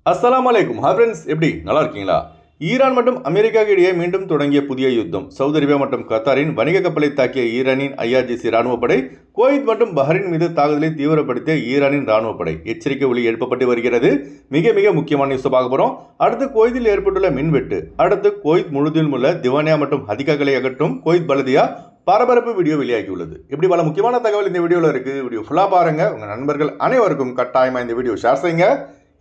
அஸ்ஸலாமு அலைக்கும். Hi friends, எப்படி நல்லா இருக்கீங்களா? ஈரான் மற்றும் அமெரிக்காவுக்கு இடையே மீண்டும் தொடங்கிய புதிய யுத்தம். சவுதி அரேபியா மற்றும் கத்தாரின் வணிக கப்பலை தாக்கிய ஈரானின் ஐஆர்ஜிசி ராணுவப்படை, குவைத் மற்றும் பஹ்ரைன் மீது தாக்குதலை தீவிரப்படுத்திய ஈரானின் ராணுவப்படை. எச்சரிக்கை ஒலி எழுப்பப்பட்டு வருகிறது. மிக மிக முக்கியமான நியூஸ் பார்க்க போகிறோம். அடுத்து குவைத்தில் ஏற்பட்டுள்ள மின்வெட்டு. அடுத்து குவைத் முழுவதிலும் உள்ள திவானியா மற்றும் ஹதிகாக்களை அகற்றும் குவைத் பலதியா பரபரப்பு வீடியோ வெளியாகியுள்ளது. இப்படி பல முக்கியமான தகவல் இந்த வீடியோவில் இருக்குது. வீடியோ ஃபுல்லாக பாருங்கள். உங்கள் நண்பர்கள் அனைவருக்கும் கட்டாயமாக இந்த வீடியோ ஷேர் செய்யுங்க.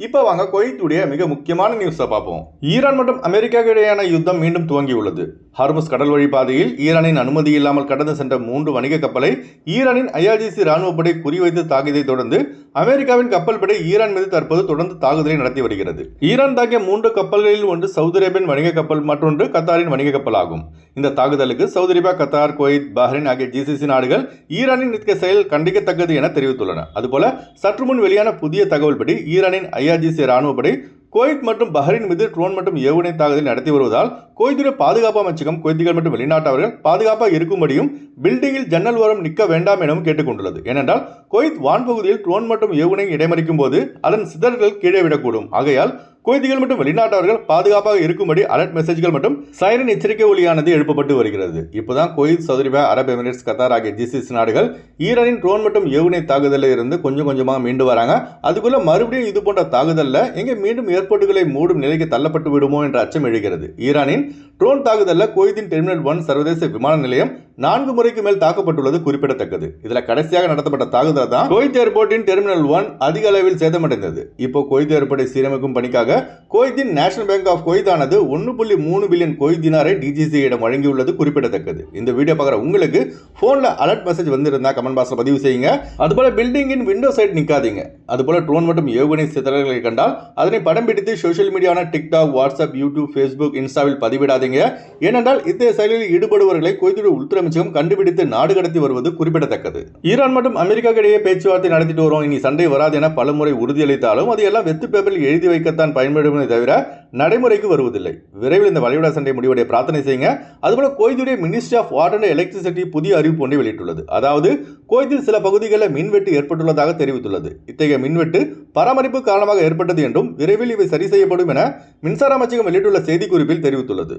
இப்போ வாங்க குவைத்துடைய மிக முக்கியமான நியூஸை பார்ப்போம். ஈரான் மற்றும் அமெரிக்காவுக்கு இடையேயான யுத்தம் மீண்டும் துவங்கியுள்ளது. ஹார்முஸ் கடல் வழி பாதையில் ஈரானின் அனுமதி இல்லாமல் கடந்து சென்ற 3 வணிக கப்பலை ஈரானின் ஐஆர்ஜிசி ராணுவப்படை குறிவைத்து தாக்கியதை தொடர்ந்து அமெரிக்காவின் கப்பல் படை ஈரான் மீது தற்போது தொடர்ந்து தாக்குதலை நடத்தி வருகிறது. ஈரான் தாக்கிய 3 கப்பல்களில் ஒன்று சவுதி அரேபியன் வணிக கப்பல், மற்றொன்று கத்தாரின் வணிக கப்பல் ஆகும். இந்த தாக்குதலுக்கு Saudi Arabia, Qatar, Kuwait, Bahrain ஆகிய ஜிசிசி நாடுகள் ஈரானின் நிற்க செயல் கண்டிக்கத்தக்கது என தெரிவித்துள்ளன. அதுபோல சற்று முன் வெளியான புதிய தகவல்படி ஈரானின் ஐஆர்ஜிசி ராணுவப்படை குவைத் மற்றும் பஹ்ரைன் மீது ட்ரோன் மற்றும் ஏவுகணை தாக்குதல் நடத்தி வருவதால் குவைத்துடைய பாதுகாப்பு அமைச்சகம் குவைத்திகள் மற்றும் வெளிநாட்டவர்கள் பாதுகாப்பாக இருக்கும்படியும் பில்டிங்கில் ஜன்னல் ஓரம் நிற்க வேண்டாம் எனவும் கேட்டுக்கொண்டுள்ளது. ஏனென்றால் குவைத் வான்பகுதியில் ட்ரோன் மற்றும் ஏவுகணை இடைமறிக்கும் போது அதன் சிதறல்கள் கீழே விடக்கூடும். ஆகையால் குவைத்திகள் மற்றும் வெளிநாட்டவர்கள் பாதுகாப்பாக இருக்கும்படி அலர்ட் மெசேஜ்கள் மற்றும் சைரன் எச்சரிக்கை ஒலியானது எழுப்பப்பட்டு வருகிறது. இப்போதான் குவைத், சவுதி அரேபியா, அரபு எமிரேட்ஸ், கத்தார் ஆகிய ஜிசிசி நாடுகள் ஈரானின் ட்ரோன் மற்றும் ஏவுகணை தாக்குதலில் இருந்து கொஞ்சம் கொஞ்சமாக மீண்டு வராங்க. அதுக்குள்ள மறுபடியும் இது போன்ற தாக்குதலில் எங்கே மீண்டும் ஏர்போர்ட்டுகளை மூடும் நிலைக்கு தள்ளப்பட்டு விடுமோ என்ற அச்சம் எழுகிறது. ஈரானின் ட்ரோன் தாக்குதலில் குவைத்தின் டெர்மினல் 1 சர்வதேச விமான நிலையம் 4 முறைக்கு மேல் தாக்கப்பட்டுள்ளது குறிப்பிடத்தக்கது. இதில் கடைசியாக நடத்தப்பட்ட தாக்குதல் தான் குவைத் ஏர்போர்ட்டின் டெர்மினல் 1 அதிக அளவில் சேதமடைந்தது. இப்போ குவைத் ஏர்போர்ட்டை சீரமைக்கும் பணிக்காக குவைத்தின் நேஷனல் பேங்க் ஆஃப் குவைத் ஆனது 1.3 பில்லியன் குவைத் தினாரை டிஜிசியிடம் வழங்கியுள்ளது குறிப்பிடத்தக்கது. இந்த வீடியோ பார்க்குற உங்களுக்கு போன்ல அலர்ட் மெசேஜ் வந்திருந்தா கமெண்ட் பாக்ஸ்ல பதிவு செய்யுங்க. அதுபோல பில்டிங்கின் விண்டோ சைட் நிற்காதீங்க. அதுபோல ட்ரோன் மற்றும் ஏவுகணை சிதறல்களை கண்டால் அதனை படம் பிடித்து சோஷியல் மீடியான டிக்டாக், வாட்ஸ்அப், யூடியூப், ஃபேஸ்புக், இன்ஸ்டாவில் பதிவிடாதீங்க. ஏனென்றால் இத்தகைய செயலில் ஈடுபடுபவர்களை குவைத்துடைய உள்துறை அமைச்சகம் கண்டுபிடித்து நாடு கடத்தி வருவது குறிப்பிடத்தக்கது. ஈரான் மற்றும் அமெரிக்காவுக்கு இடையே பேச்சுவார்த்தை நடத்திட்டு வரோம், இனி சண்டை வராது என பலமுறை உறுதியளித்தாலும் அது எல்லாம் வெத்து பேப்பரில் எழுதி வைக்கத்தான் பயன்படுமே தவிர நடைமுறைக்கு வருவதில்லை. விரைவில் இந்த வளைகுடா சண்டை முடிவடைய பிரார்த்தனை செய்யுங்க. அதுபோல குவைத்துடைய ministry of water and electricity புதிய அறிவிப்பு ஒன்றை வெளியிட்டுள்ளது. அதாவது குவைத்தில் சில பகுதிகளில் மின்வெட்டு ஏற்பட்டுள்ளதாக தெரிவித்துள்ளது. இத்தகைய மின்வெட்டு பராமரிப்பு காரணமாக ஏற்பட்டது என்றும் விரைவில் இவை சரி செய்யப்படும் என மின்சார அமைச்சகம் வெளியிட்டுள்ள செய்திக்குறிப்பில் தெரிவித்துள்ளது.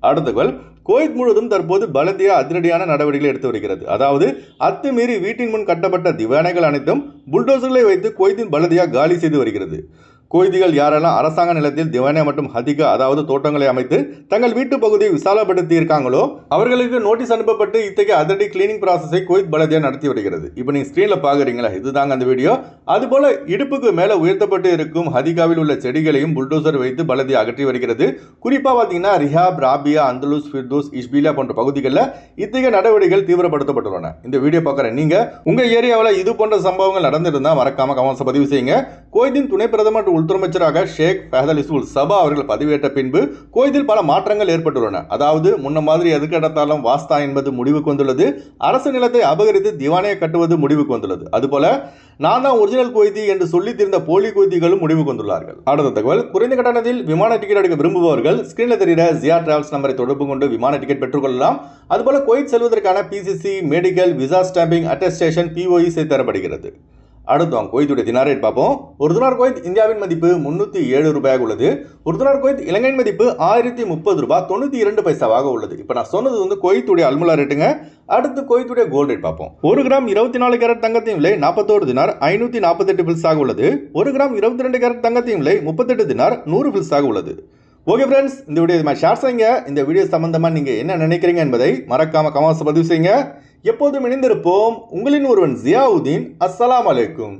அடுத்தவர்கள் குவைத் முழுவதும் தற்போது பலதியா அதிரடியான நடவடிக்கைகளை எடுத்து வருகிறது. அதாவது அத்துமீறி வீட்டின் முன் கட்டப்பட்ட திவானைகள் அனைத்தும் புல்டோசர்களை வைத்து குவைத்தின் பலதியா காலி செய்து வருகிறது. குவைத்திகள் யாரெல்லாம் அரசாங்க நிலத்தில் திவானியா மற்றும் ஹதிகா அதாவது தோட்டங்களை அமைத்து தங்கள் வீட்டு பகுதியை விசாலப்படுத்தி இருக்காங்களோ அவர்களுக்கு நோட்டீஸ் அனுப்பப்பட்டு இத்தகைய அதிரடி கிளீனிங் ப்ராசஸை குவைத் பலதியா நடத்தி வருகிறது. இப்போ நீங்க ஸ்கிரீன்ல பாக்குறீங்களா, இதுதாங்க அந்த வீடியோ. அதுபோல இடுப்புக்கு மேல உயர்த்தப்பட்டு இருக்கும் ஹதிகாவில் உள்ள செடிகளையும் புல்டோசர் வைத்து பலதியா அகற்றி வருகிறது. குறிப்பா பாத்தீங்கன்னா ரிஹாப், ராபியா, அந்தலூஸ், ஃபிர்தோஸ், இஷ்பிலியா போன்ற பகுதிகளில் இத்தகைய நடவடிக்கைகள் தீவிரப்படுத்தப்பட்டுள்ளன. இந்த வீடியோ பார்க்குற நீங்க உங்க ஏரியாவில் இது போன்ற சம்பவங்கள் நடந்திருந்தா மறக்காம கமெண்ட்ஸ் பதிவு செய்யுங்க. குவைத்தின் துணை பிரதமர் உள்துறை அமைச்சராக ஷேக் ஃபஹத் அல் சபா அவர்கள் பதவியேற்ற பின்பு குவைத்தில் பல மாற்றங்கள் ஏற்பட்டுள்ளன. அதாவது முன்ன மாதிரி எதுக்கு எடுத்தாலும் வாஸ்தா என்பது முடிவுக்கு வந்துள்ளது. அரசு நிலத்தை அபகரித்து திவானையை கட்டுவது முடிவுக்கு வந்துள்ளது. அதுபோல நான் தான் ஒரிஜினல் குவைத்தி என்று சொல்லி தெரிந்த போலி குவைத்திகளும் முடிவுக்கு வந்துள்ளார்கள். அடுத்த தகவல், குறைந்த கட்டணத்தில் விமான டிக்கெட் எடுக்க விரும்புபவர்கள் ஸ்கிரீனில் தெரிகிற ஜியா டிராவல்ஸ் நம்பரை தொடர்பு கொண்டு விமான டிக்கெட் பெற்றுக்கொள்ளலாம். அதுபோல குவைத் செல்வதற்கான PCC, medical, visa stamping, attestation, POE செய்து தரப்படுகிறது. அடுத்தோம் குவைத்துடைய தினார் ரேட் பார்ப்போம். ஒரு தினார் குவைத் இந்தியாவின் மதிப்பு 307 ரூபாயாக உள்ளது. ஒரு தினார் குவைத் இலங்கையின் மதிப்பு 1030 ரூபாய் 92 பைசாவாக உள்ளது. இப்போ நான் சொன்னது வந்து குவைத்துடைய அல்முலா ரேட்டுங்க. அடுத்து குவைத்துடைய கோல்ட் ரேட் பார்ப்போம். 1 கிராம் 24 கேரட் தங்கத்தின் விலை 41 தினார் 548 பில்ஸாக உள்ளது. 1 கிராம் 22 கேரட் தங்கத்தின் விலை 38 தினார் 100 பில்ஸாக உள்ளது. ஓகே ஃப்ரெண்ட்ஸ், இந்த வீடியோ ஷேர் செய்யுங்க. இந்த வீடியோ சம்பந்தமாக நீங்கள் என்ன நினைக்கிறீங்க என்பதை மறக்காம கமெண்ட்ஸ் பதிவு செய்யுங்க. எப்போதும் இணைந்திருப்போம். உங்களின் ஒருவன் ஜியாவுதீன். அஸ்ஸலாமு அலைக்கும்.